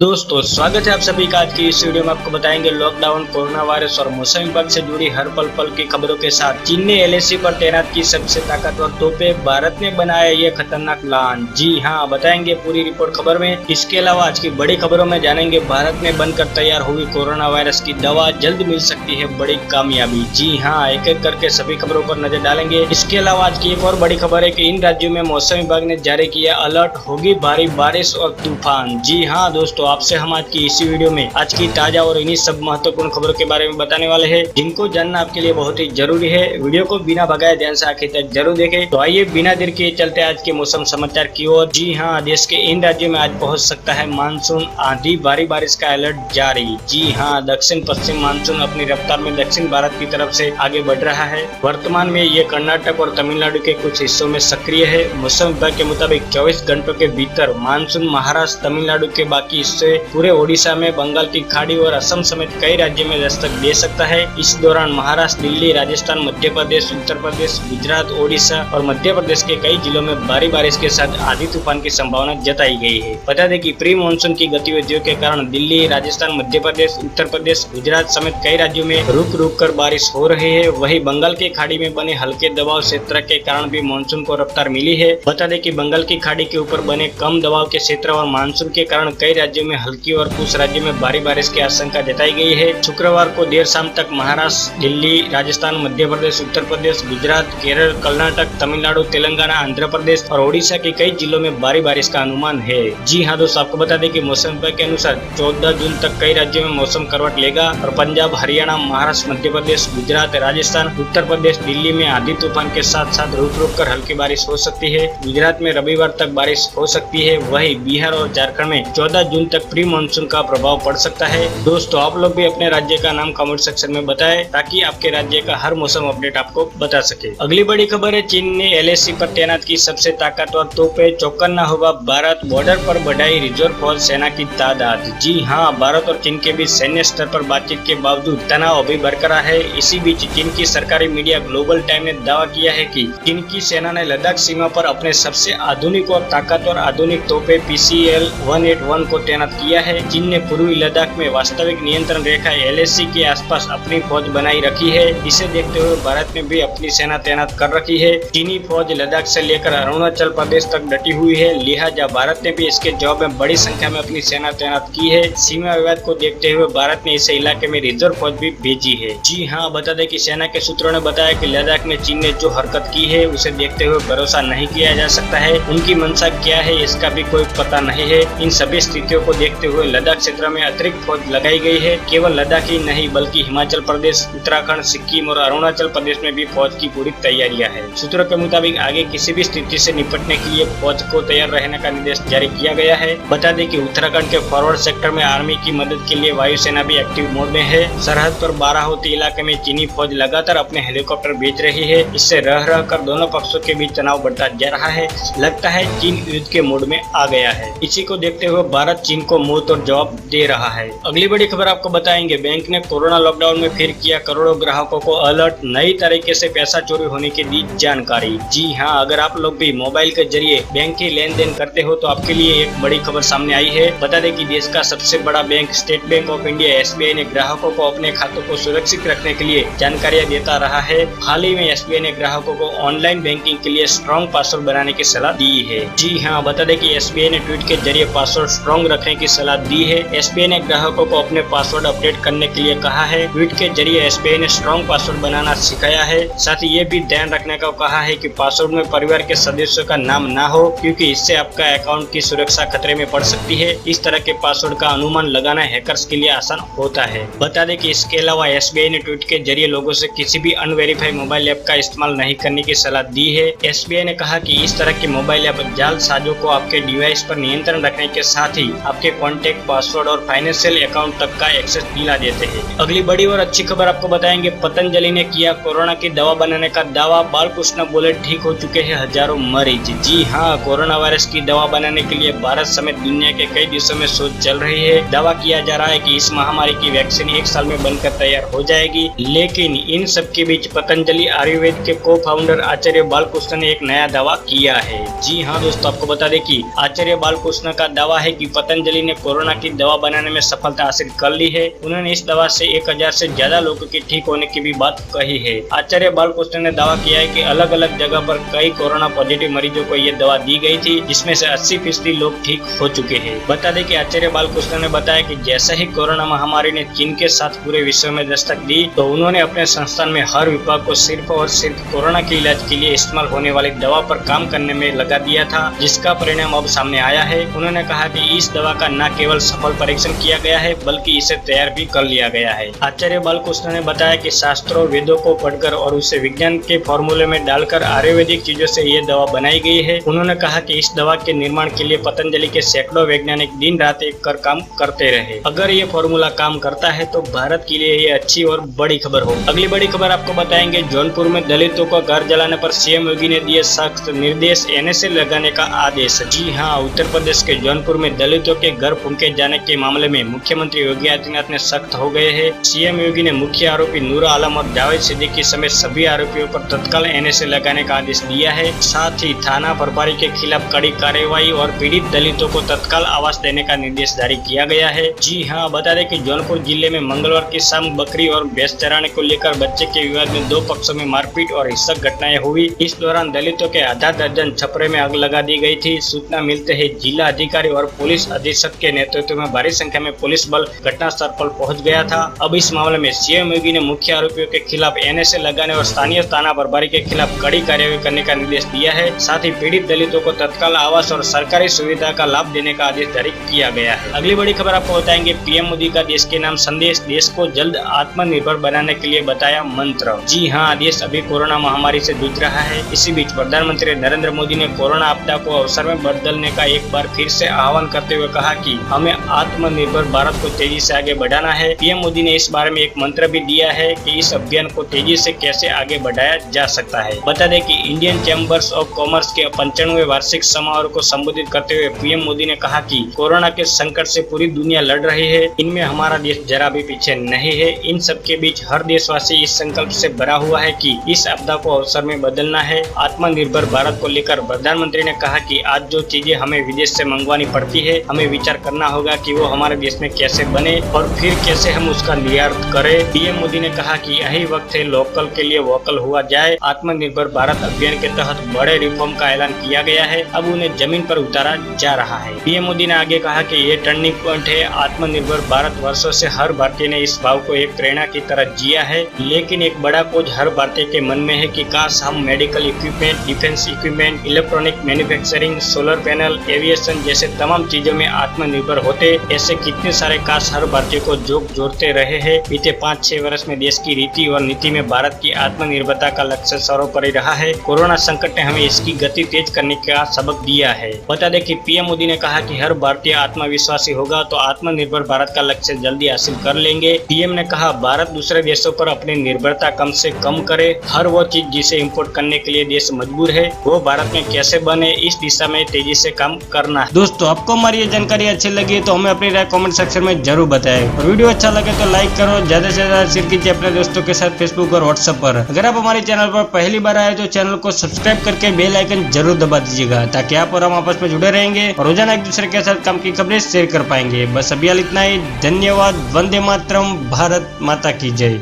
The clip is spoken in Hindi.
दोस्तों स्वागत है आप सभी का। आज की इस वीडियो में आपको बताएंगे लॉकडाउन, कोरोना वायरस और मौसम विभाग से जुड़ी हर पल की खबरों के साथ चीन ने एलएसी पर तैनात की सबसे ताकतवर तोपें, भारत ने बनाया ये खतरनाक प्लान। जी हां, बताएंगे पूरी रिपोर्ट खबर में। इसके अलावा आज की बड़ी खबरों में जानेंगे भारत में बनकर तैयार हुई कोरोना वायरस की दवा, जल्द मिल सकती है बड़ी कामयाबी। जी हाँ, एक एक करके सभी खबरों पर नजर डालेंगे। इसके अलावा आज की एक और बड़ी खबर है कि इन राज्यों में मौसम विभाग ने जारी किया अलर्ट, होगी भारी बारिश और तूफान। जी हाँ दोस्तों, आपसे हम आज की इसी वीडियो में आज की ताजा और इन्हीं सब महत्वपूर्ण खबरों के बारे में बताने वाले हैं, जिनको जानना आपके लिए बहुत ही जरूरी है। वीडियो को बिना भगाए ध्यान से आखिर तक जरूर देखें। तो आइए बिना देर किए चलते आज के मौसम समाचार की ओर। जी हाँ, देश के इन राज्यों में आज पहुंच सकता है मानसून, आंधी भारी बारिश का अलर्ट जारी। जी हाँ, दक्षिण पश्चिम मानसून अपनी रफ्तार में दक्षिण भारत की तरफ से आगे बढ़ रहा है। वर्तमान में ये कर्नाटक और तमिलनाडु के कुछ हिस्सों में सक्रिय है। मौसम विभाग के मुताबिक 24 घंटों के भीतर मानसून महाराष्ट्र, तमिलनाडु के बाकी हिस्से, पूरे ओडिशा में, बंगाल की खाड़ी और असम समेत कई राज्यों में दस्तक दे सकता है। इस दौरान महाराष्ट्र, दिल्ली, राजस्थान, मध्य प्रदेश, उत्तर प्रदेश, गुजरात, ओडिशा और मध्य प्रदेश के कई जिलों में भारी बारिश के साथ आंधी तूफान की संभावना जताई गई है। बता दें कि प्री मानसून की गतिविधियों के कारण दिल्ली, राजस्थान, मध्य प्रदेश, उत्तर प्रदेश, गुजरात समेत कई राज्यों में रुक रुक कर बारिश हो रही है। वहीं बंगाल की खाड़ी में बने हल्के दबाव क्षेत्र के कारण भी मानसून को रफ्तार मिली है। बता दें कि बंगाल की खाड़ी के ऊपर बने कम दबाव के क्षेत्र और मानसून के कारण कई राज्यों में हल्की और कुछ राज्यों में भारी बारिश की आशंका जताई गई है। शुक्रवार को देर शाम तक महाराष्ट्र, दिल्ली, राजस्थान, मध्य प्रदेश, उत्तर प्रदेश, गुजरात, केरल, कर्नाटक, तमिलनाडु, तेलंगाना, आंध्र प्रदेश और ओडिशा के कई जिलों में भारी बारिश का अनुमान है। जी हाँ दोस्तों, आपको बता दें कि मौसम विभाग के अनुसार 14 जून तक कई राज्यों में मौसम करवट लेगा और पंजाब, हरियाणा, महाराष्ट्र, मध्य प्रदेश, गुजरात, राजस्थान, उत्तर प्रदेश, दिल्ली में आंधी तूफान के साथ साथ रुक रुक कर हल्की बारिश हो सकती है। गुजरात में रविवार तक बारिश हो सकती है। वहीं बिहार और झारखंड में 14 जून तक प्री मानसून का प्रभाव पड़ सकता है। दोस्तों, आप लोग भी अपने राज्य का नाम कमेंट सेक्शन में बताएं, ताकि आपके राज्य का हर मौसम अपडेट आपको बता सके। अगली बड़ी खबर है, चीन ने एलएसी पर तैनात की सबसे ताकतवर तोपें, चौकन्ना होगा भारत, बॉर्डर पर बढ़ाई रिजर्व फौज सेना की तादाद। जी हाँ, भारत और चीन के बीच सैन्य स्तर पर बातचीत के बावजूद तनाव अभी बरकरार है। इसी बीच चीन की सरकारी मीडिया ग्लोबल टाइम ने दावा किया है कि चीन की सेना ने लद्दाख सीमा पर अपने सबसे आधुनिक और ताकतवर आधुनिक तोपें PCL-181 को तैनात किया है। चीन ने पूर्वी लद्दाख में वास्तविक नियंत्रण रेखा एलएसी के आसपास अपनी फौज बनाई रखी है। इसे देखते हुए भारत ने भी अपनी सेना तैनात कर रखी है। चीनी फौज लद्दाख से लेकर अरुणाचल प्रदेश तक डटी हुई है, लिहाजा भारत ने भी इसके जवाब में बड़ी संख्या में अपनी सेना तैनात की है। सीमा विवाद को देखते हुए भारत ने इस इलाके में रिजर्व फौज भी भेजी है। जी हाँ, बता दें कि सेना के सूत्रों ने बताया कि लद्दाख में चीन ने जो हरकत की है उसे देखते हुए भरोसा नहीं किया जा सकता है। उनकी मंशा क्या है इसका भी कोई पता नहीं है। इन सभी स्थितियों को देखते हुए लद्दाख क्षेत्र में अतिरिक्त फौज लगाई गई है। केवल लद्दाख ही नहीं बल्कि हिमाचल प्रदेश, उत्तराखंड, सिक्किम और अरुणाचल प्रदेश में भी फौज की पूरी तैयारियां हैं। सूत्रों के मुताबिक आगे किसी भी स्थिति से निपटने के लिए फौज को तैयार रहने का निर्देश जारी किया गया है। बता दें कि उत्तराखंड के फॉरवर्ड सेक्टर में आर्मी की मदद के लिए वायुसेना भी एक्टिव मोड में है। सरहद पर बाराहोती इलाके में चीनी फौज लगातार अपने हेलीकॉप्टर भेज रही है। इससे रह रह कर दोनों पक्षों के बीच तनाव बढ़ता जा रहा है। लगता है चीन युद्ध के मोड में आ गया है। इसी को देखते हुए भारत चीन को मुंह तोड़ जवाब दे रहा है। अगली बड़ी खबर आपको बताएंगे, बैंक ने कोरोना लॉकडाउन में फिर किया करोड़ों ग्राहकों को अलर्ट, नई तरीके से पैसा चोरी होने की दी जानकारी। जी हाँ, अगर आप लोग भी मोबाइल के जरिए बैंक की लेन देन करते हो तो आपके लिए एक बड़ी खबर सामने आई है। बता दें कि देश का सबसे बड़ा bank state bank of India SBI ने ग्राहकों को अपने खातों को सुरक्षित रखने के लिए जानकारियां देता रहा है। हाल ही में SBI ने ग्राहकों को ऑनलाइन बैंकिंग के लिए स्ट्रॉन्ग पासवर्ड बनाने की सलाह दी है। जी हाँ, बता दें कि SBI ने ट्वीट के जरिए पासवर्ड स्ट्रॉन्ग रखने की सलाह दी है। SBI ने ग्राहकों को अपने पासवर्ड अपडेट करने के लिए कहा है। ट्वीट के जरिए SBI ने स्ट्रॉन्ग पासवर्ड बनाना सिखाया है। साथ ही ये भी ध्यान रखने का कहा है कि पासवर्ड में परिवार के सदस्यों का नाम ना हो, क्योंकि इससे आपका अकाउंट की सुरक्षा खतरे में पड़ सकती है। इस तरह के पासवर्ड का अनुमान लगाना हैकर्स के लिए आसान होता है। बता दें कि इसके अलावा SBI ने ट्वीट के जरिए लोगों से किसी भी अनवेरीफाइड मोबाइल ऐप का इस्तेमाल नहीं करने की सलाह दी है। SBI ने कहा कि इस तरह के मोबाइल ऐप जालसाजों को आपके डिवाइस पर नियंत्रण रखने के साथ ही आपके कॉन्टैक्ट, पासवर्ड और फाइनेंशियल अकाउंट तक का एक्सेस दिला देते हैं। अगली बड़ी और अच्छी खबर आपको बताएंगे, पतंजलि ने किया कोरोना की दवा बनाने का दावा, बालकृष्ण बोले ठीक हो चुके हैं हजारों मरीज। जी हाँ, कोरोना वायरस की दवा बनाने के लिए भारत समेत दुनिया के कई देशों में शोध चल रही है। दावा किया जा रहा है कि इस महामारी की वैक्सीन 1 साल में बनकर तैयार हो जाएगी। लेकिन इन सब के बीच पतंजलि आयुर्वेद के को फाउंडर आचार्य बालकृष्ण ने एक नया दावा किया है। जी हाँ दोस्तों, आपको बता दें कि आचार्य बालकृष्ण का दावा है कि पतंजलि पतंजलि ने कोरोना की दवा बनाने में सफलता हासिल कर ली है। उन्होंने इस दवा से 1000 से ज्यादा लोगों के ठीक होने की भी बात कही है। आचार्य बालकृष्ण ने दावा किया है कि अलग अलग जगह पर कई कोरोना पॉजिटिव मरीजों को ये दवा दी गई थी, जिसमें से 80% लोग ठीक हो चुके हैं। बता दें कि आचार्य बालकृष्ण ने बताया कि जैसा ही कोरोना महामारी ने चीन के साथ पूरे विश्व में दस्तक दी, तो उन्होंने अपने संस्थान में हर विभाग को सिर्फ और सिर्फ कोरोना के इलाज के लिए इस्तेमाल होने वाली दवा पर काम करने में लगा दिया था, जिसका परिणाम अब सामने आया है। उन्होंने कहा कि इस दवा का न केवल सफल परीक्षण किया गया है, बल्कि इसे तैयार भी कर लिया गया है। आचार्य बालकृष्ण ने बताया कि शास्त्रों वेदों को पढ़कर और उसे विज्ञान के फॉर्मूले में डालकर आयुर्वेदिक चीजों से ये दवा बनाई गई है। उन्होंने कहा कि इस दवा के निर्माण के लिए पतंजलि के सैकड़ों वैज्ञानिक दिन रात एक कर काम करते रहे। अगर ये फॉर्मूला काम करता है तो भारत के लिए ये अच्छी और बड़ी खबर हो। अगली बड़ी खबर आपको बताएंगे, जौनपुर में दलितों को घर जलाने पर सीएम योगी ने दिए सख्त निर्देश, एनएसए लगाने का आदेश। जी हाँ, उत्तर प्रदेश के जौनपुर में दलितों के घर फूंके जाने के मामले में मुख्यमंत्री योगी आदित्यनाथ ने सख्त हो गए हैं। सीएम योगी ने मुख्य आरोपी नूर आलम और जावेद सिद्दीकी समेत सभी आरोपियों पर तत्काल एनएसए लगाने का आदेश दिया है। साथ ही थाना प्रभारी के खिलाफ कड़ी कार्रवाई और पीड़ित दलितों को तत्काल आवास देने का निर्देश जारी किया गया है। जी हाँ, बता दें कि जौनपुर जिले में मंगलवार की शाम बकरी और भैंस चराने को लेकर बच्चे के विवाद में दो पक्षों में मारपीट और हिंसक घटनाएं हुई। इस दौरान दलितों के आधा दर्जन छपरे में आग लगा दी गई थी। सूचना मिलते ही जिला अधिकारी और पुलिस अधीक्षक के नेतृत्व में भारी संख्या में पुलिस बल घटनास्थल पर पहुंच गया था। अब इस मामले में सीएम योगी ने मुख्य आरोपियों के खिलाफ एनएसए लगाने और स्थानीय थाना प्रभारी के खिलाफ कड़ी कार्रवाई करने का निर्देश दिया है। साथ ही पीड़ित दलितों को तत्काल आवास और सरकारी सुविधा का लाभ देने का आदेश जारी किया गया है। अगली बड़ी खबर आपको बताएंगे, पीएम मोदी का देश के नाम संदेश, देश को जल्द आत्मनिर्भर बनाने के लिए बताया मंत्र। जी हाँ, देश अभी कोरोना महामारी से जूझ रहा है। इसी बीच प्रधानमंत्री नरेंद्र मोदी ने कोरोना आपदा को अवसर में बदलने का एक बार फिर से आह्वान करते हुए कहा कि हमें आत्मनिर्भर भारत को तेजी से आगे बढ़ाना है। पीएम मोदी ने इस बारे में एक मंत्र भी दिया है कि इस अभियान को तेजी से कैसे आगे बढ़ाया जा सकता है। बता दें कि इंडियन चैम्बर्स ऑफ कॉमर्स के 95वें वार्षिक समारोह को संबोधित करते हुए पीएम मोदी ने कहा कि कोरोना के संकट से पूरी दुनिया लड़ रही है, इनमें हमारा देश जरा भी पीछे नहीं है। इन सब के बीच हर देशवासी इस संकल्प से भरा हुआ है कि इस आपदा को अवसर में बदलना है। आत्मनिर्भर भारत को लेकर प्रधानमंत्री ने कहा कि आज जो चीजें हमें विदेश से मंगवानी पड़ती है, हमें विचार करना होगा कि वो हमारे देश में कैसे बने और फिर कैसे हम उसका निर्यात करें। पीएम मोदी ने कहा कि यही वक्त है लोकल के लिए वोकल हुआ जाए। आत्मनिर्भर भारत अभियान के तहत बड़े रिफॉर्म का ऐलान किया गया है, अब उन्हें जमीन पर उतारा जा रहा है। पीएम मोदी ने आगे कहा कि ये टर्निंग पॉइंट है। आत्मनिर्भर भारत वर्षों से हर भारतीय ने इस भाव को एक प्रेरणा की तरह जिया है, लेकिन एक बड़ा बोझ हर भारतीय के मन में है कि काश हम medical equipment, defence equipment, electronic manufacturing, solar panel, aviation जैसे तमाम चीजों में आत्मनिर्भर होते। ऐसे कितने सारे काश हर भारतीय को जोड़ते रहे हैं। बीते 5-6 वर्ष में देश की रीति और नीति में भारत की आत्मनिर्भरता का लक्ष्य सर्वोपरि रहा है। कोरोना संकट ने हमें इसकी गति तेज करने का सबक दिया है। बता दें कि पीएम मोदी ने कहा कि हर भारतीय आत्मविश्वासी होगा तो आत्मनिर्भर भारत का लक्ष्य जल्दी हासिल कर लेंगे। पीएम ने कहा, भारत दूसरे देशों पर अपनी निर्भरता कम से कम करे। हर वो चीज जिसे इम्पोर्ट करने के लिए देश मजबूर है, वो भारत में कैसे बने, इस दिशा में तेजी से काम करना है। दोस्तों, आपको हमारी ये जानकारी अच्छी लगी तो हमें अपनी राय कमेंट सेक्शन में जरूर बताएं और वीडियो अच्छा लगे तो लाइक करो, ज्यादा से ज्यादा शेयर कीजिए अपने दोस्तों के साथ फेसबुक और व्हाट्सएप पर। अगर आप हमारे चैनल पर पहली बार आए तो चैनल को सब्सक्राइब करके बेल आइकन जरूर दबा दीजिएगा, ताकि आप और हम आपस में जुड़े रहेंगे और रोजाना एक दूसरे के साथ काम की खबरें शेयर कर पाएंगे। बस अभी इतना ही। धन्यवाद। वंदे मातरम। भारत माता की जय।